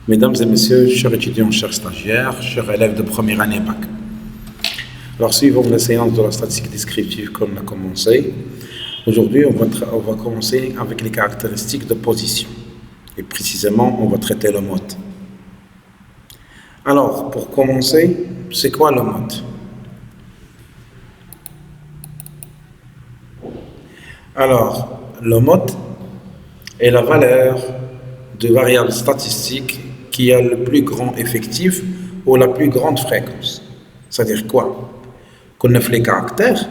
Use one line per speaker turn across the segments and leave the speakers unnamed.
Mesdames et messieurs, chers étudiants, chers stagiaires, chers élèves de première année bac. Alors, suivons la séance de la statistique descriptive qu'on a commencé. Aujourd'hui, on va commencer avec les caractéristiques de position. Et précisément, on va traiter le mode. Alors, pour commencer, c'est quoi le mode? Alors, le mode est la valeur de variable statistique qui a le plus grand effectif ou la plus grande fréquence. C'est-à-dire quoi? Qu'on a fait les caractères,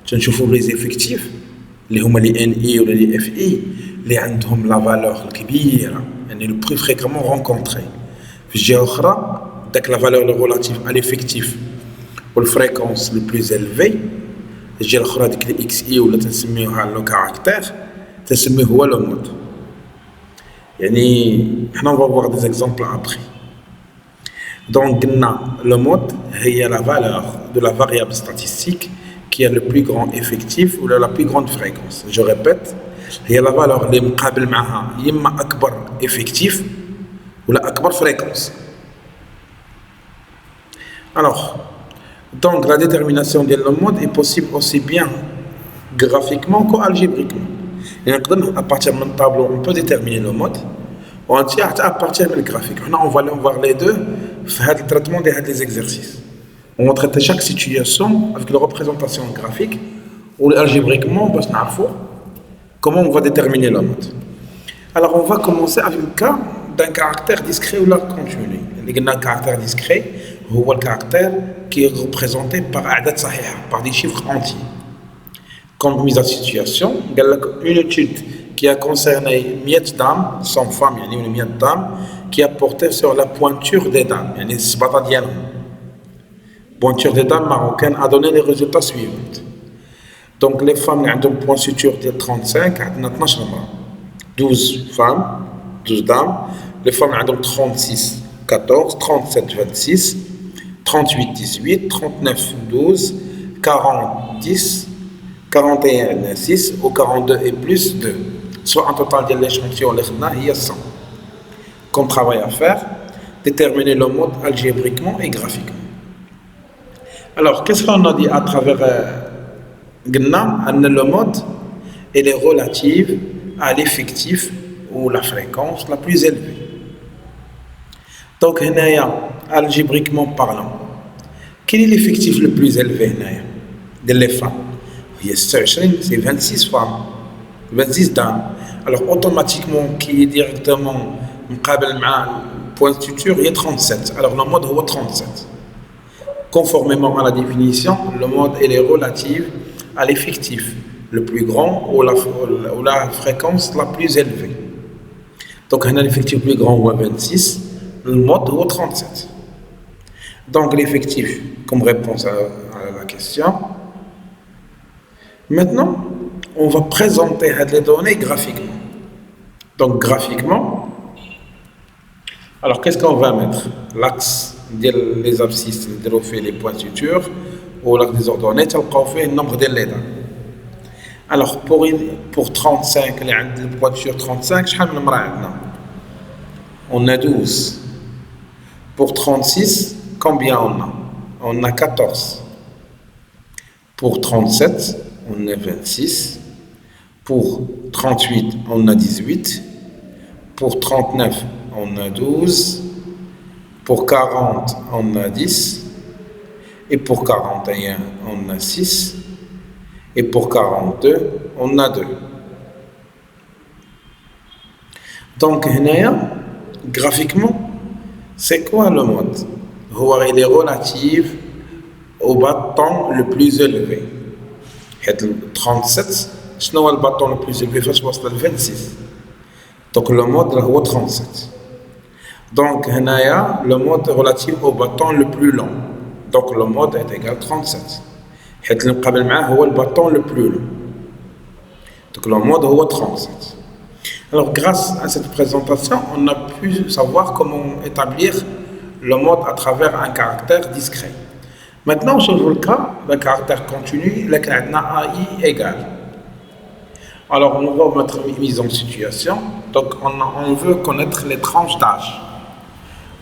tu نشوفوا les effectifs اللي هما les NI ou les FI اللي عندهم la valeur الكبيرة يعني le plus fréquemment rencontré. في الجهة الأخرى داك la valeur relative à l'effectif ou la fréquence le plus élevée. الجهة الأخرى ديك les XI ولا تنسميوها le caractère تنسميه هو le mode. يعني احنا on va voir des exemples après. Donc le mode est la valeur de la variable statistique qui a le plus grand effectif ou la plus grande fréquence. Je répète, هي la valeur اللي مقابل معها يما أكبر effectif ولا أكبر fréquence. Alors, donc la détermination de le mode est possible aussi bien graphiquement qu'algébriquement. Et à partir d'un tableau, on peut déterminer le mode. Ou à partir du graphique. On va voir les deux dans le traitement des exercices. On va traiter chaque situation avec la représentation graphique ou algébriquement, parce comment on va déterminer le mode. Alors on va commencer avec le cas d'un caractère discret ou la continu. Le caractère discret, c'est le caractère qui est représenté par عدد صحيحة, par des chiffres entiers. Comme mise en situation, une étude qui a concerné 100 dames, 100 femmes, يعني 100 dames, qui a porté sur la pointure des dames, يعني السباطة ديالهم. Pointure des dames marocaines a donné les résultats suivants. Donc les femmes qui ont point suture de 35, عندنا 12 امرأة. 12 femmes, 12 dames. Les femmes qui ont 36, 14, 37, 26, 38, 18, 39, 12, 40, 10, 41, 6 ou 42 et plus 2. Soit un total de l'échantillon, il y a 100. Comme travail à faire, déterminer le mode algébriquement et graphiquement. Alors, qu'est-ce qu'on a dit à travers le mode? Elle est relative à l'effectif ou la fréquence la plus élevée. Donc, algébriquement parlant, quel est l'effectif le plus élevé de les femmes? C'est 26 femmes, 26 dames. Alors automatiquement, qui est directement مقابل مع point de suture, il y a 37. Alors le mode est 37. Conformément à la définition, le mode est relative à l'effectif le plus grand ou la fréquence la plus élevée. Donc l'effectif plus grand est 26, le mode est 37. Donc l'effectif, comme réponse à la question. Maintenant, on va présenter les données graphiquement. Donc, graphiquement, alors qu'est-ce qu'on va mettre? L'axe des abscisses, les points de suture, ou l'axe des ordonnées, on fait le nombre d'éléments. Alors, pour 35, le point de suture 35, on a 12. Pour 36, combien on a? On a 14. Pour 37, on a 26. Pour 38, on a 18. Pour 39, on a 12. Pour 40, on a 10. Et pour 41, on a 6. Et pour 42, on a 2. Donc, graphiquement, c'est quoi le mode? Il est relatif au bâton le plus élevé. 37, c'est le bâton le plus élevé face à 26. Donc le mode est 37. Donc le mode relatif au bâton le plus long. Donc le mode est égal à 37. Le bâton le plus long. Donc le mode est 37. Alors grâce à cette présentation, on a pu savoir comment établir le mode à travers un caractère discret. Maintenant, je vous le cas d'un caractère continu, le caractère AI égal. Alors, on va mettre mise en situation. Donc, on veut connaître les tranches d'âge.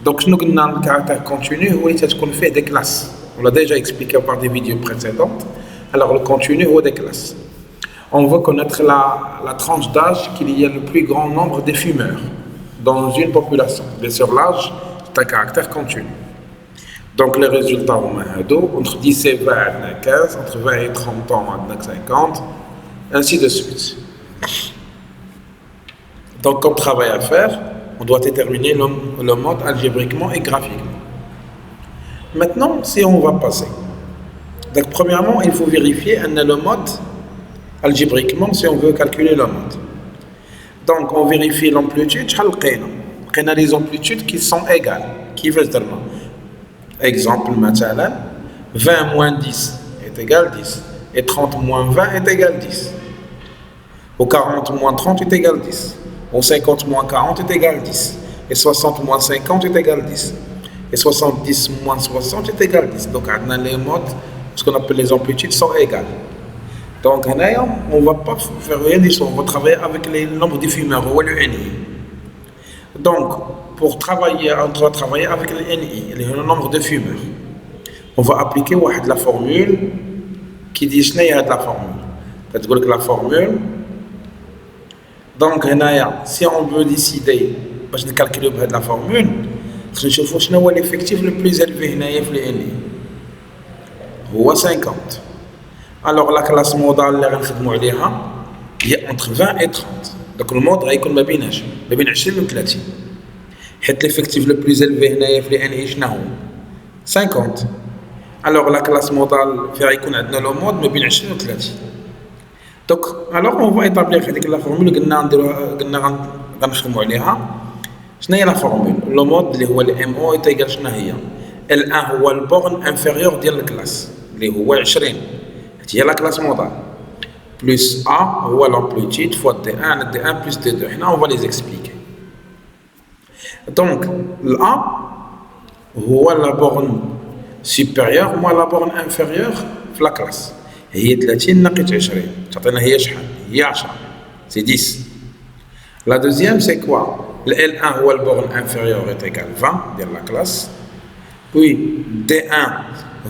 Donc, nous avons le caractère continu, oui, c'est ce qu'on fait des classes. On l'a déjà expliqué par des vidéos précédentes. Alors, le continu, ou des classes. On veut connaître la tranche d'âge qu'il y a le plus grand nombre de fumeurs dans une population. Bien sûr, l'âge, c'est un caractère continu. Donc, les résultats, entre 10 et 20, on a 15, entre 20 et 30 ans, on a 50, ainsi de suite. Donc, comme travail à faire, on doit déterminer le mode algébriquement et graphiquement. Maintenant, si on va passer. Donc, premièrement, il faut vérifier le mode algébriquement si on veut calculer le mode. Donc, on vérifie l'amplitude. On a les amplitudes qui sont égales. Qui veut dire exemple, maintenant, 20 moins 10 est égal à 10. Et 30 moins 20 est égal à 10. Ou 40 moins 30 est égal à 10. Ou 50 moins 40 est égal à 10. Et 60 moins 50 est égal à 10. Et 70 moins 60 est égal à 10. Donc, on a les modes, ce qu'on appelle les amplitudes, sont égales. Donc, on ne va pas faire rien du tout. On va travailler avec les nombres de fumeurs, ou le NI. Donc, pour travailler, on doit travailler avec le NI, le nombre de fumeurs. On va appliquer la formule qui dit que la formule. C'est-à-dire que la formule. Donc, si on veut décider de calculer la formule, on va voir l'effectif le plus élevé dans le NI. C'est 50. Alors, la classe modale est entre 20 et 30. Donc, le mode est comme 20 et 30. L'effectif le plus élevé dans le NI est 50. Alors, la classe modale est le mode 20 et 30. Donc, alors on va établir la formule que nous allons la formule. Le mode le MO est égal à L1 est le borne inférieur de la classe, qui est 20. C'est la classe modale. Plus A est l'amplitude fois D1, D1 plus D2. Là, on va les expliquer. Donc, l'A est la borne supérieure, moins la borne inférieure de la classe. هي 30 ناقص 20 تعطينا هي شحال هي 10 c'est 10. La deuxième c'est quoi? Le L1 هو le borne inférieur est égal à 20 de la classe. Puis D1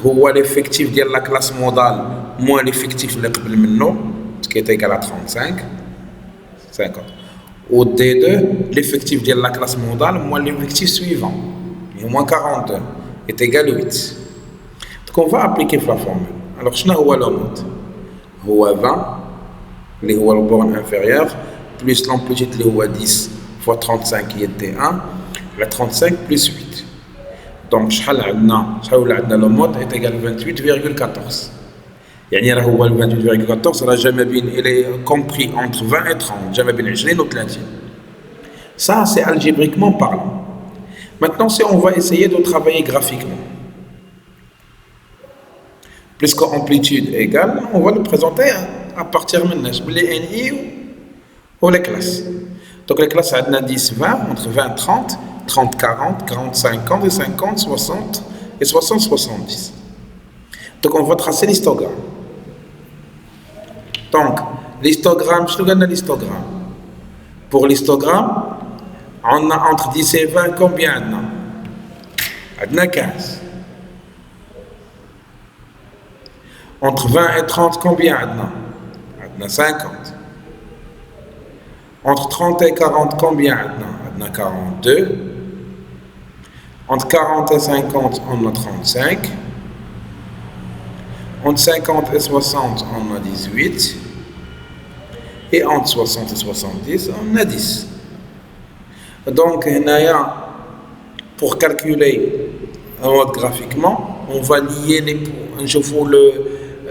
هو l'effectif de la classe modale moins l'effectif اللي قبل منه ce qui est égal à 35 50. Ou D2 l'effectif de la classe modale moins l'effectif suivant moins 42 est égal à 8. Donc on va appliquer la formule. Alors, شنو هو le mode? هو 20 اللي هو le borne inférieur plus l'amplitude اللي هو 10 fois 35 qui est D1 على 35 plus 8. Donc شحال عندنا le mode est égal à 28,14. يعني راه هو 28,14 راه جا ما بين il est compris entre 20 et 30 جا ما بين 20 و 30. Ça c'est algébriquement parlant. Maintenant si on va essayer de travailler graphiquement. Puisque amplitude égale, on va le présenter à partir de les NI ou les classes. Donc les classes, on a 10, 20, entre 20 et 30, 30, 40, 40, 50, et 50, 60, et 60, 70. Donc on va tracer l'histogramme. Donc l'histogramme, je te donne l'histogramme. Pour l'histogramme, on a entre 10 et 20, combien on a 15. Entre 20 et 30, combien on a 50. Entre 30 et 40, combien on a 42. Entre 40 et 50, on a 35. Entre 50 et 60, on a 18. Et entre 60 et 70, on a 10. Donc, pour calculer un mode graphiquement, on va lier les points. Je vous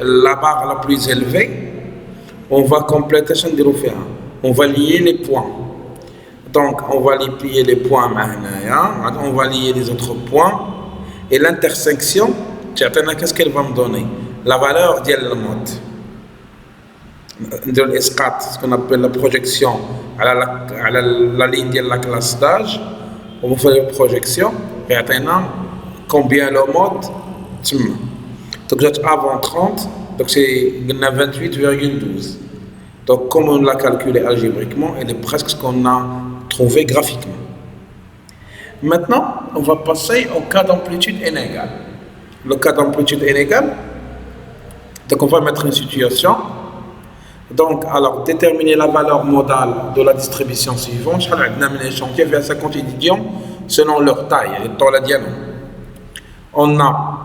la barre la plus élevée, on va compléter on va lier les points. Donc on va lier les points, on va lier les autres points et l'intersection, qu'est-ce qu'elle va me donner? La valeur de le mode. De l'escate, ce qu'on appelle la projection à la ligne de la classe d'âge, on va faire une projection et maintenant combien le mode. Donc avant 30, donc c'est 28,12. Donc comme on l'a calculé algébriquement, elle est presque ce qu'on a trouvé graphiquement. Maintenant, on va passer au cas d'amplitude inégale. Le cas d'amplitude inégale, donc on va mettre une situation. Donc, alors, déterminer la valeur modale de la distribution suivante. On a un échantillon vers 50 étudiants selon leur taille et dans la diamètre. On a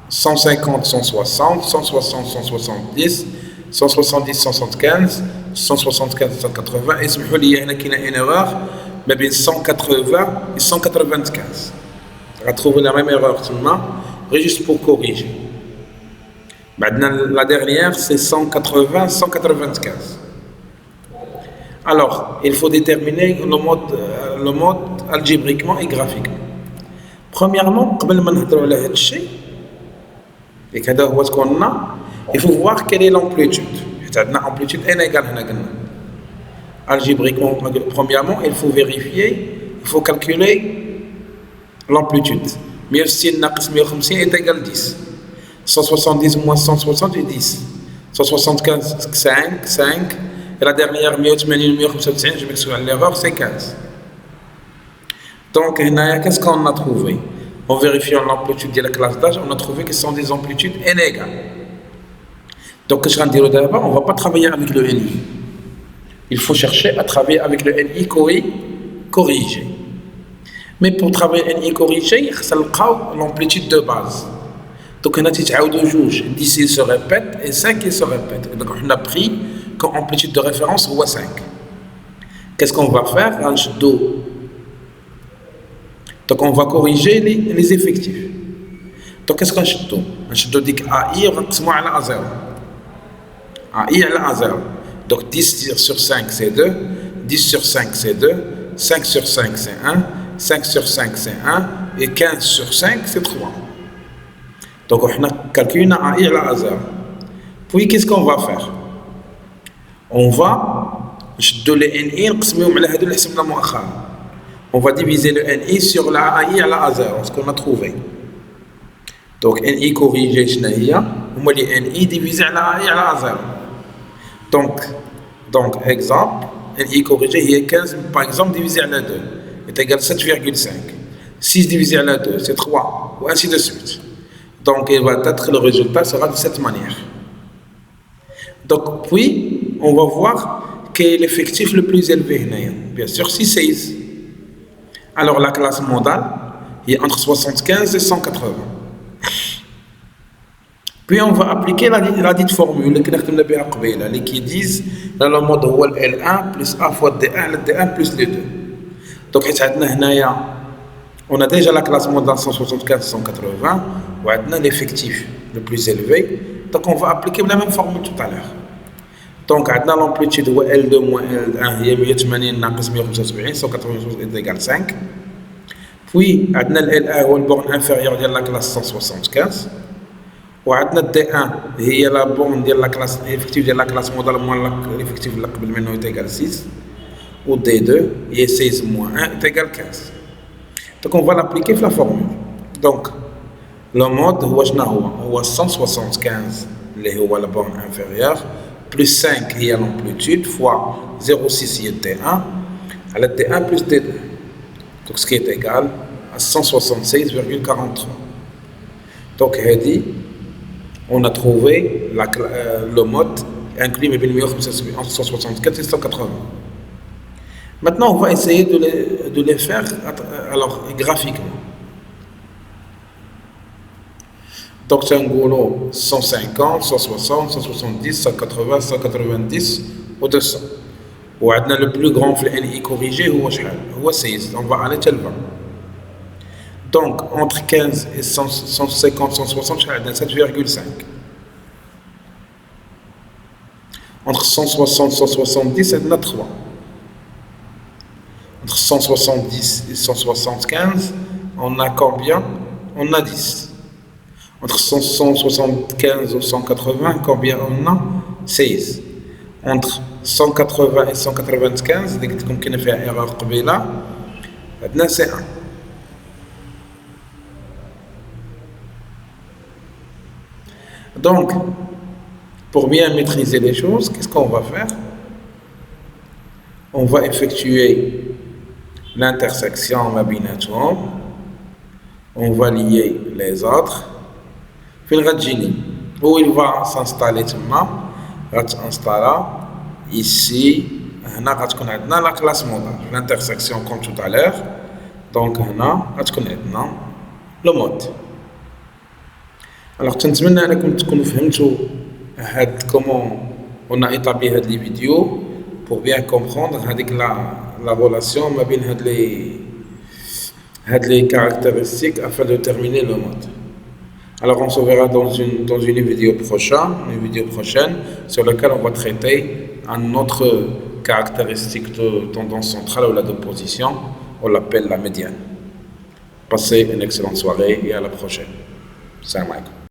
150, 160, 160, 170, 170, 175, 175, 180. Et il y a une erreur, mais 180 et 195. On va trouver la même erreur seulement, juste pour corriger. Maintenant, la dernière, c'est 180, 195. Alors, il faut déterminer le mode algébriquement et graphiquement. Premièrement, قبل ما نهضروا على هذا الشيء et هذا هو تكون il faut voir quelle est l'amplitude. حيت عندنا amplitude inégale هنا قلنا. Algébriquement, premièrement, il faut vérifier, il faut calculer l'amplitude. 160 ناقص 150 est égal 10. 170 moins 160 est 10. 175, 5. Et la dernière, 180, 195, je m'excuse à l'erreur, c'est 15. Donc, qu'est-ce qu'on a trouvé? En vérifiant l'amplitude de la classe d'âge, on a trouvé que ce sont des amplitudes inégales. Donc, qu'est-ce qu'on va dire? On ne va pas travailler avec le NI. Il faut chercher à travailler avec le NI corrigé. Mais pour travailler NI corrigé, il faut l'amplitude de base. Donc, on a dit que 10 il se répète et 5 il se répète. Donc, on a pris comme amplitude de référence 5. Qu'est-ce qu'on va faire? Donc, on va corriger les effectifs. Donc, qu'est-ce qu'on fait? On dit qu'AI, on va à 0. AI à 0. Donc, 10 sur 5, c'est 2. 10 sur 5, c'est 2. 5 sur 5, c'est 1. 5 sur 5, c'est 1. Et 15 sur 5, c'est 3. Donc, on a calculé AI à 0. Puis, qu'est-ce qu'on va faire? On va on va diviser le NI sur la AI à 0, ce qu'on a trouvé. Donc, NI corrigé, on les NI divisé à la AI à 0. Donc, exemple, NI corrigé, il y a 15, par exemple, divisé à 2, est égal à 7,5. 6 divisé à 2, c'est 3, ou ainsi de suite. Donc, le résultat sera de cette manière. Donc, puis, on va voir quel est l'effectif le plus élevé. Bien sûr, c'est 16. Alors, la classe modale est entre 75 et 180. Puis, on va appliquer la dite formule qui disent dans le mode L1 plus A fois D1, le D1 plus les 2. Donc, on a déjà la classe modale 175-180, on a l'effectif le plus élevé. Donc, on va appliquer la même formule tout à l'heure. Donc, on a l'amplitude L2 moins L1, il y a 180 ناقص 175, 192 est égal à 5. Puis, on a L1 ou le borne inférieure de la classe 175. On a D1, il y a la borne de la classe effective de la classe modale moins l'effectif est égal à 6. Ou D2, il y a 16 moins 1 est égal à 15. Donc, on va l'appliquer la formule. Donc, le mode, هو 175, اللي هو la borne inférieure, plus 5, il y a l'amplitude, fois 0,6, il y a T1, à la T1 plus D2. Donc, ce qui est égal à 176,43. Donc, on a trouvé le mode inclus entre 164 et 180. Maintenant, on va essayer de les faire graphiquement. Donc, c'est un goulot 150, 160, 170, 180, 190 ou 200. Et le plus grand NI corrigé, c'est 16. On va aller tel 20. Donc, entre 15 et 150, 160, c'est 7,5. Entre 160 et 170, c'est 3. Entre 170 et 175, on a combien? On a 10. Entre 175 et 180, combien on a? 16. Entre 180 et 195, comme on a fait erreur là, maintenant c'est 1. Donc, pour bien maîtriser les choses, qu'est-ce qu'on va faire? On va effectuer l'intersection ما بيناتهم. On va lier les autres. فين غتجيني où il va s'installer تما غتانستالا ici. هنا غتكون عندنا لا كلاس مودال l'intersection comme tout à l'heure. دونك هنا غتكون عندنا لو مود. alors تنتمنى انكم تكونوا فهمتوا هاد كومون on a établi هاد لي فيديو pour bien comprendre هذيك la relation ما بين هاد les caractéristiques afin de terminer le mode. Alors on se verra dans une vidéo prochaine sur laquelle on va traiter un autre caractéristique de tendance centrale ou la d'opposition. On l'appelle la médiane. Passez une excellente soirée et à la prochaine. Salam alaikum.